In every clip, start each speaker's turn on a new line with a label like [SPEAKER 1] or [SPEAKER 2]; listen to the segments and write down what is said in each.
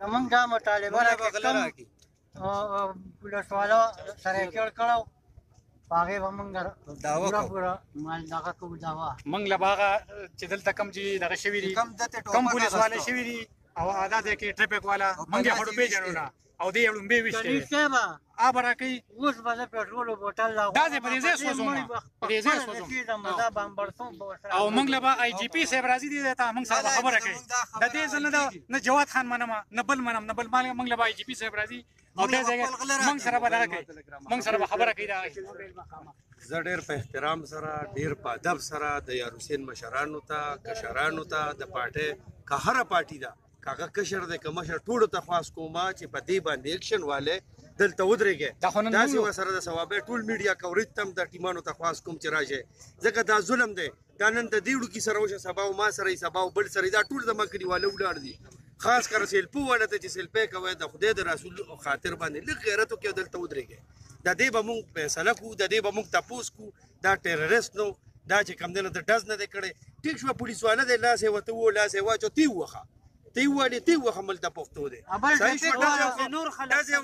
[SPEAKER 1] زمونږ دا مطالبه ده چې کوم پولیسوالو سره یې کړ کړو په هغې به مونږ پوره مال دغه کوو دعوا
[SPEAKER 2] مونږ له به هغه چې دلته کوم چې دغه شوي دي کوم پولیس والا شوي دي او دا ځای کې ټریفک والا مونږ یې خو پېژنو نه او دې یې لومبې ویشتې به راکوي
[SPEAKER 1] اوس به زه پېټرولو بوتل
[SPEAKER 2] دا ځای په دې ځای سوځوم په دې ځای سوځوم او مونږ له به آی جي پي صاحب راځي دی ته مونږ سره خبره کوي د دې ځل نه جواد خان منم نه بل منم نه بل مونږ له به آی جي پي صاحب راځي او دې ځای مونږ سره به دغه کوي مونږ سره به خبره کوي
[SPEAKER 3] زه ډېر په احترام سره ډېر په ادب سره د یار حسین مشرانو ته کشرانو ته د پارټۍ که هره پارټي ده که هغه کشر دی که مشر ټولو ته خواست کوم چې په دې باندې اکشن والے دلته ودرېږئ داسې ورسره د ثوابۍ ټول میډیا کوریج ته هم د ټیمانو ته خواست کوم چې راشئ ځکه دا ظلم دی دا نن د دې وړوکي سره وشه سبا او ما سره یې سبا او بل سره دا ټول زما کلیواله ولاړ دي خاص کر سیلپو والا ته چې سیلپۍ کوئ د خدای د رسول خاطر باندې لږ غیرت وکړئ او دلته ودرېږئ د دې به مونږ فیصله کوو د دې به مونږ تپوس کوو دا ټیرریست نو دا چې کوم دی نو د ډز نه دی کړی ټیک شوه پولیس والا دی لاس یې ورته ووه لاس یې واچو تی ووخه تی ووالې تی ووخه ملته پښتو دی صحیح شوه ډز یې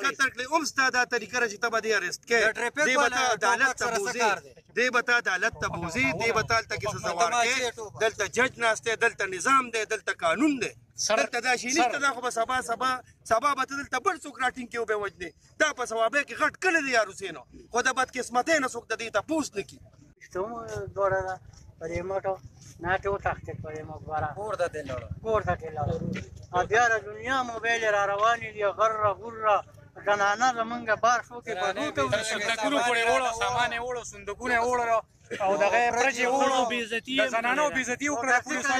[SPEAKER 3] قطر کړی اوم ستا دا طریقه ده چې ته به دې ارست کړې دې به ته عدالت ته بوځې دې به ته عدالت ته بوځې دې به ته هلته کې سزا ورکړې دلته جج ناست دی دلته نظام دی دلته قانون دی دلته دا شي نشته دا خو به سبا به ته دلته بل څوک راټینګ کړي او بیا وجنې دا په ثوابۍ کې غټ کلی دی یار حسینو خو د بدقسمتۍ نه څوک د دې تپوس نه کړي
[SPEAKER 1] دوړه ده په دې موټو ناټې وتښتېد په دې مقبره کور ته ترې لاړو او بیا د دنیا موبایل یې را روانې دي غره غره زنانه زمونږ بار شو کې په دوته
[SPEAKER 2] صندوقونو پورې وړو سامان یې وړو صندوقونه یې وړو او دغه یې برج یې وړو د زنانو بېعزتي وکړه د پولیسو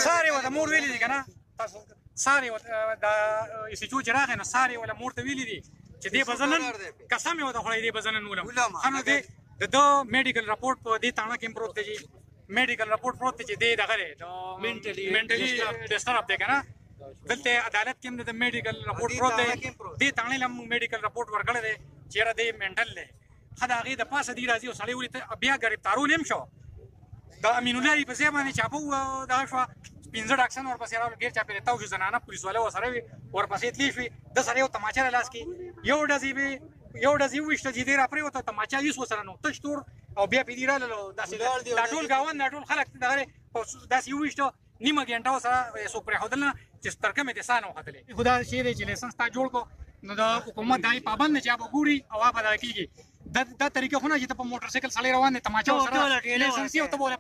[SPEAKER 2] سار یې ورته مور ویلي دي که نه سار یې د ایس ایچ او چې راغی نو سار یې وله مور ته ویلي دي چې دې به زه نن قسم یې ورته خوړی دې به زه نن ولم ښه نو د ده میډیکل رپورټ په دې تاڼه کې هم پروت دی چې میډیکل رپورټ پروت دی چې دې دغه دی مینټلي ډسټرب دی که نه دلته عدالت کې هم د میډیکل رپورټ پروت دی دې تاڼې له هم میډیکل رپورټ ورکړی دی چې یاره دی مینټل دی ښه د هغې د پاسه دې راځي او سړی ولې بیا ګرفتارول هم شو د امین الله په ځای باندې چاپه دغه شوه 15 ډاکسن ورپسې راغلل ډېر چاپېره تاو شو زنانه پولیس والا ورسره وي ورپسې تللی شوې ده سره یو تماچه له لاس کې یو ډز یې وویشته چې دې راپرېوته تماچه هېڅ ورسره نو تش تور او بیا پې دې راللو داسې دا ټول ګاوند دا ټول خلک دغه داسې وویشته نیمه ګنټه ورسره څوک پرېښودل نه چې تر کومې دې ساه نه وختلې خو دا شی دی چې لایسنس تا جوړ کړو نو د حکومت دا پابند دی چې هغه به ګوري او هغه به دغه کېږي دا طریقه خو نه چې ته په موټر سایکل سړی روان دی تماچه ورسره لایسنس یې او ته به ولې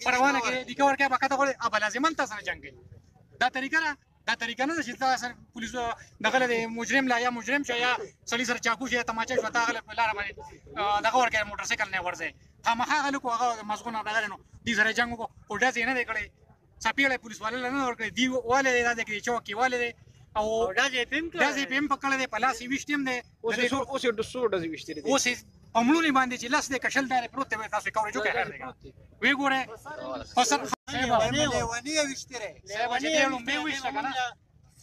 [SPEAKER 2] په روانه کې دیکه ورکوې به کته غواړې به لازمن تا سره جنګ کوي دا طریقه نه دا طریقه نه ده چې تا سره پولیس دغه له مجرم لا یا مجرم شه یا سړي سره چاقو شه یا تماچه شوه ته هغه په لاره باندې دغه ورکوې موټر سایکل نه ورځې خامخا هغه لکو هغه مزغونه دغه نو دې سره جنګ وکړو خو ډز یې نه دی کړی څپېړی پولیس والا له نه ورکړی دی والې دی دا دی کې چوک کې والې دی او ډز یې پې هم پکړی دی په لاس یې ویشتې هم دی اوس یې څو ډز ویشتې دي اوس یې په مړونې باندې چې لس دی که شل دی پروت دی تاسو یې کوریج وکړئ خیر دی ویې ګورئ خو سر
[SPEAKER 1] لیوني یې ویشتې دی
[SPEAKER 2] صاحب چې دې لومبې وویشته که نه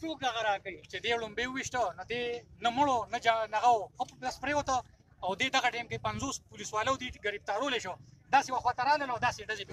[SPEAKER 1] څوک دغه راکوي
[SPEAKER 2] چې دې لومبې وویشته نو دې نه مړو نه هغه و ښه بس پرېوته او دې دغه ټایم کې 50 پولیس والو دې ګرفتارولی شو داسې وخواته راغلل او داسې ډزې